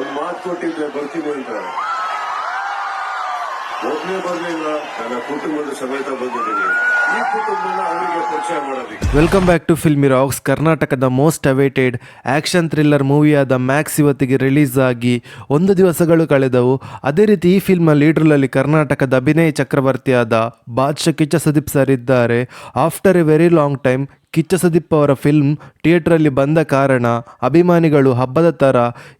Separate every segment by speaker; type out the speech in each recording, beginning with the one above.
Speaker 1: ಒಂದ್ ಮಾತು ಕೊಟ್ಟಿದ್ದೆ ಬರ್ತೀನಿ ಅಂತ ಒಬ್ಬನೇ ಬರ್ಲಿಲ್ಲ. ನನ್ನ ಕುಟುಂಬದ ಸಮೇತ ಬಂದಿದ್ದೀನಿ. ಈ ಕುಟುಂಬನ ಅವರಿಗೆ ಪರಿಚಯ ಮಾಡೋದಕ್ಕೆ.
Speaker 2: Welcome back to filmy rocks. ಕರ್ನಾಟಕದ ಮೋಸ್ಟ್ ಅವೇಟೆಡ್ ಆಕ್ಷನ್ ಥ್ರಿಲ್ಲರ್ ಮೂವಿಯಾದ ಮ್ಯಾಕ್ಸ್ ಇವತ್ತಿಗೆ ರಿಲೀಸ್ ಆಗಿ 1 ದಿವಸಗಳು ಕಳೆದವು. ಅದೇ ರೀತಿ ಈ ಫಿಲ್ಮ್ ಲೀಡ್ರಲ್ಲಿ ಕರ್ನಾಟಕದ ಅಭಿನಯ ಚಕ್ರವರ್ತಿಯಾದ ಬಾದ್ಶಾ ಕಿಚ್ಚ ಸುದೀಪ್ ಸರ್ ಇದ್ದಾರೆ. After a very long time Kichcha Sudeep ಅವರ ಫಿಲ್ಮ್ ಥಿಯೇಟ್ರಲ್ಲಿ ಬಂದ ಕಾರಣ ಅಭಿಮಾನಿಗಳು ಹಬ್ಬದ ಥರ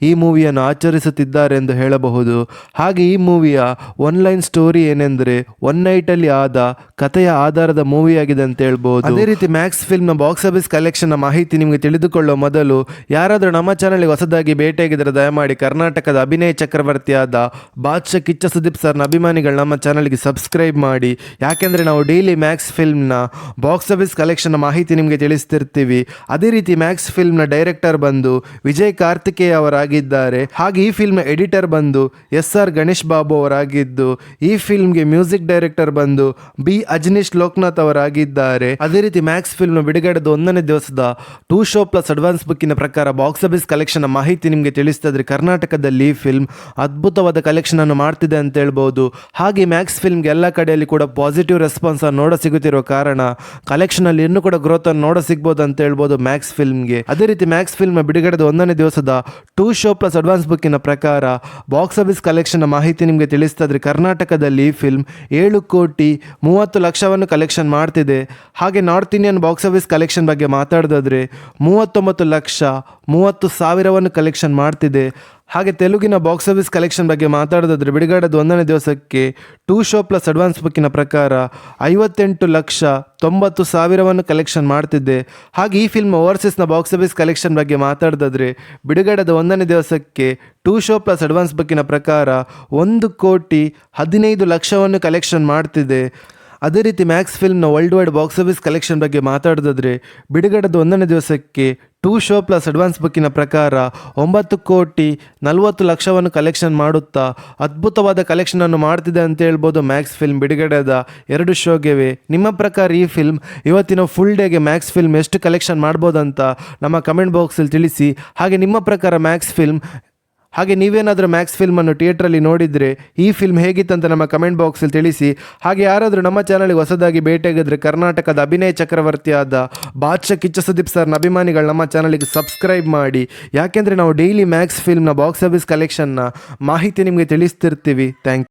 Speaker 2: ಈ ಮೂವಿಯನ್ನು ಆಚರಿಸುತ್ತಿದ್ದಾರೆ ಎಂದು ಹೇಳಬಹುದು. ಹಾಗೆ ಈ ಮೂವಿಯ ಒನ್ಲೈನ್ ಸ್ಟೋರಿ ಏನೆಂದರೆ ಒನ್ ನೈಟಲ್ಲಿ ಆದ ಕಥೆಯ ಆಧಾರದ ಮೂವಿಯಾಗಿದೆ ಅಂತ ಹೇಳ್ಬೋದು. ಅದೇ ರೀತಿ ಮ್ಯಾಕ್ಸ್ ಫಿಲ್ಮ್ನ ಬಾಕ್ಸ್ ಆಫೀಸ್ ಕಲೆಕ್ಷನ್ನ ಮಾಹಿತಿ ನಿಮಗೆ ತಿಳಿದುಕೊಳ್ಳೋ ಮೊದಲು ಯಾರಾದರೂ ನಮ್ಮ ಚಾನಲ್ಗೆ ಹೊಸದಾಗಿ ಭೇಟಿಯಾಗಿದ್ದರೆ ದಯಮಾಡಿ ಕರ್ನಾಟಕದ ಅಭಿನಯ ಚಕ್ರವರ್ತಿಯಾದ ಬಾದ್ಶಾ ಕಿಚ್ಚ ಸುದೀಪ್ ಸರ್ನ ಅಭಿಮಾನಿಗಳು ನಮ್ಮ ಚಾನಲ್ಗೆ ಸಬ್ಸ್ಕ್ರೈಬ್ ಮಾಡಿ. ಯಾಕೆಂದರೆ ನಾವು ಡೈಲಿ ಮ್ಯಾಕ್ಸ್ ಫಿಲ್ಮ್ನ ಬಾಕ್ಸ್ ಆಫೀಸ್ ಕಲೆಕ್ಷನ್ನ ಮಾಹಿತಿ ನಿಮಗೆ ತಿಳಿಸ್ತಿರ್ತೀವಿ. ಅದೇ ರೀತಿ ಮ್ಯಾಕ್ಸ್ ಫಿಲ್ಮ್ನ ಡೈರೆಕ್ಟರ್ ಬಂದು ವಿಜಯ್ ಕಾರ್ತಿಕೇಯ ಅವರಾಗಿದ್ದಾರೆ. ಹಾಗೆ ಈ ಫಿಲ್ಮ್ನ ಎಡಿಟರ್ ಬಂದು SR ಗಣೇಶ್ ಬಾಬು ಅವರಾಗಿದ್ದು, ಈ ಫಿಲ್ಮ್ಗೆ ಮ್ಯೂಸಿಕ್ ಡೈರೆಕ್ಟರ್ ಬಂದು B ಅಜನೀಶ್ ಲೋಕನಾಥ್ ಅವರಾಗಿದ್ದಾರೆ. ಅದೇ ರೀತಿ ಮ್ಯಾಕ್ಸ್ ಫಿಲ್ಮ್ನ ಬಿಡುಗಡೆದ 1ನೇ ದಿವಸದ 2 ಶೋ ಪ್ಲಸ್ ಅಡ್ವಾನ್ಸ್ ಬುಕ್ಕಿನ ಪ್ರಕಾರ ಬಾಕ್ಸ್ ಆಫೀಸ್ ಕಲೆಕ್ಷನ್ ಮಾಹಿತಿ ನಿಮಗೆ ತಿಳಿಸ್ತಿದ್ರೆ ಕರ್ನಾಟಕದಲ್ಲಿ ಈ ಫಿಲ್ಮ್ ಅದ್ಭುತವಾದ ಕಲೆಕ್ಷನ್ ಅನ್ನು ಮಾಡ್ತಿದೆ ಅಂತ ಹೇಳ್ಬೋದು. ಹಾಗೆ ಮ್ಯಾಕ್ಸ್ ಫಿಲ್ಮ್ಗೆ ಎಲ್ಲ ಕಡೆಯಲ್ಲಿ ಕೂಡ ಪಾಸಿಟಿವ್ ರೆಸ್ಪಾನ್ಸ್ ನೋಡ ಸಿಗುತ್ತಿರೋ ಕಾರಣ ಕಲೆಕ್ಷನ್ ಅಲ್ಲಿ ಇನ್ನೂ ಕೂಡ ಗ್ರೋತ್ ನೋಡ ಸಿಗ್ಬೋದು ಅಂತ ಹೇಳ್ಬೋದು ಮ್ಯಾಕ್ಸ್ ಫಿಲ್ಮ್ಗೆ. ಅದೇ ರೀತಿ ಮ್ಯಾಕ್ಸ್ ಫಿಲ್ಮ್ ಬಿಡುಗಡೆದ 1ನೇ ದಿವಸದ 2 ಶೋ ಪ್ಲಸ್ ಅಡ್ವಾನ್ಸ್ ಬುಕ್ಕಿನ ಪ್ರಕಾರ ಬಾಕ್ಸ್ ಆಫೀಸ್ ಕಲೆಕ್ಷನ್ ಮಾಹಿತಿ ನಿಮಗೆ ತಿಳಿಸ್ತಾದ್ರೆ ಕರ್ನಾಟಕದಲ್ಲಿ ಈ ಫಿಲ್ಮ್ 7,30,00,000 ಕಲೆಕ್ಷನ್ ಮಾಡ್ತಿದೆ. ಹಾಗೆ north Indian box office collection ಬಗ್ಗೆ ಮಾತಾಡೋದಾದ್ರೆ 39,30,30,000 ಕಲೆಕ್ಷನ್ ಮಾಡ್ತಿದೆ. ಹಾಗೆ ತೆಲುಗಿನ ಬಾಕ್ಸ್ ಆಫೀಸ್ ಕಲೆಕ್ಷನ್ ಬಗ್ಗೆ ಮಾತಾಡೋದಾದ್ರೆ ಬಿಡುಗಡೆದ 1ನೇ ದಿವಸಕ್ಕೆ 2 ಶೋ ಪ್ಲಸ್ ಅಡ್ವಾನ್ಸ್ ಬುಕ್ಕಿನ ಪ್ರಕಾರ 58,90,000 ಕಲೆಕ್ಷನ್ ಮಾಡ್ತಿದ್ದೆ. ಹಾಗೆ ಈ ಫಿಲ್ಮ್ ಓವರ್ಸೀಸ್ನ ಬಾಕ್ಸ್ ಆಫೀಸ್ ಕಲೆಕ್ಷನ್ ಬಗ್ಗೆ ಮಾತಾಡೋದಾದ್ರೆ ಬಿಡುಗಡೆದ 1ನೇ ದಿವಸಕ್ಕೆ 2 ಶೋ ಪ್ಲಸ್ ಅಡ್ವಾನ್ಸ್ ಬುಕ್ಕಿನ ಪ್ರಕಾರ 1,15,00,000 ಕಲೆಕ್ಷನ್ ಮಾಡ್ತಿದೆ. ಅದೇ ರೀತಿ ಮ್ಯಾಕ್ಸ್ ಫಿಲ್ಮ್ನ world wide box office collection ಬಗ್ಗೆ ಮಾತಾಡೋದಾದ್ರೆ ಬಿಡುಗಡೆದ 1ನೇ ದಿವಸಕ್ಕೆ 2 ಶೋ ಪ್ಲಸ್ ಅಡ್ವಾನ್ಸ್ ಬುಕ್ಕಿನ ಪ್ರಕಾರ 9,40,00,000 ಕಲೆಕ್ಷನ್ ಮಾಡುತ್ತಾ ಅದ್ಭುತವಾದ ಕಲೆಕ್ಷನ್ ಅನ್ನು ಮಾಡ್ತಿದೆ ಅಂತ ಹೇಳ್ಬೋದು ಮ್ಯಾಕ್ಸ್ ಫಿಲ್ಮ್ ಬಿಡುಗಡೆದ 2 ಶೋಗೆ. ನಿಮ್ಮ ಪ್ರಕಾರ ಈ ಫಿಲ್ಮ್ ಇವತ್ತಿನ ಫುಲ್ ಡೇಗೆ ಮ್ಯಾಕ್ಸ್ ಫಿಲ್ಮ್ ಎಷ್ಟು ಕಲೆಕ್ಷನ್ ಮಾಡ್ಬೋದಂತ ನಮ್ಮ ಕಮೆಂಟ್ ಬಾಕ್ಸಲ್ಲಿ ತಿಳಿಸಿ. ಹಾಗೆ ನಿಮ್ಮ ಪ್ರಕಾರ ಮ್ಯಾಕ್ಸ್ ಫಿಲ್ಮ್ ಹಾಗೆ ನೀವೇನಾದರೂ ಮ್ಯಾಕ್ಸ್ ಫಿಲ್ಮನ್ನು ಥಿಯೇಟ್ರಲ್ಲಿ ನೋಡಿದರೆ ಈ ಫಿಲ್ಮ್ ಹೇಗಿತ್ತಂತ ನಮ್ಮ ಕಮೆಂಟ್ ಬಾಕ್ಸಲ್ಲಿ ತಿಳಿಸಿ. ಹಾಗೆ ಯಾರಾದರೂ ನಮ್ಮ ಚಾನಲ್ಗೆ ಹೊಸದಾಗಿ ಭೇಟಿಯಾಗಿದ್ದರೆ ಕರ್ನಾಟಕದ ಅಭಿನಯ ಚಕ್ರವರ್ತಿಯಾದ ಬಾದ್ಶಾ ಕಿಚ್ಚ ಸುದೀಪ್ ಸರ್ನ ಅಭಿಮಾನಿಗಳು ನಮ್ಮ ಚಾನಲ್ಗೆ ಸಬ್ಸ್ಕ್ರೈಬ್ ಮಾಡಿ. ಯಾಕೆಂದರೆ ನಾವು ಡೈಲಿ ಮ್ಯಾಕ್ಸ್ ಫಿಲ್ಮ್ನ ಬಾಕ್ಸ್ ಆಫೀಸ್ ಕಲೆಕ್ಷನ್ನ ಮಾಹಿತಿ ನಿಮಗೆ ತಿಳಿಸ್ತಿರ್ತೀವಿ. Thank you.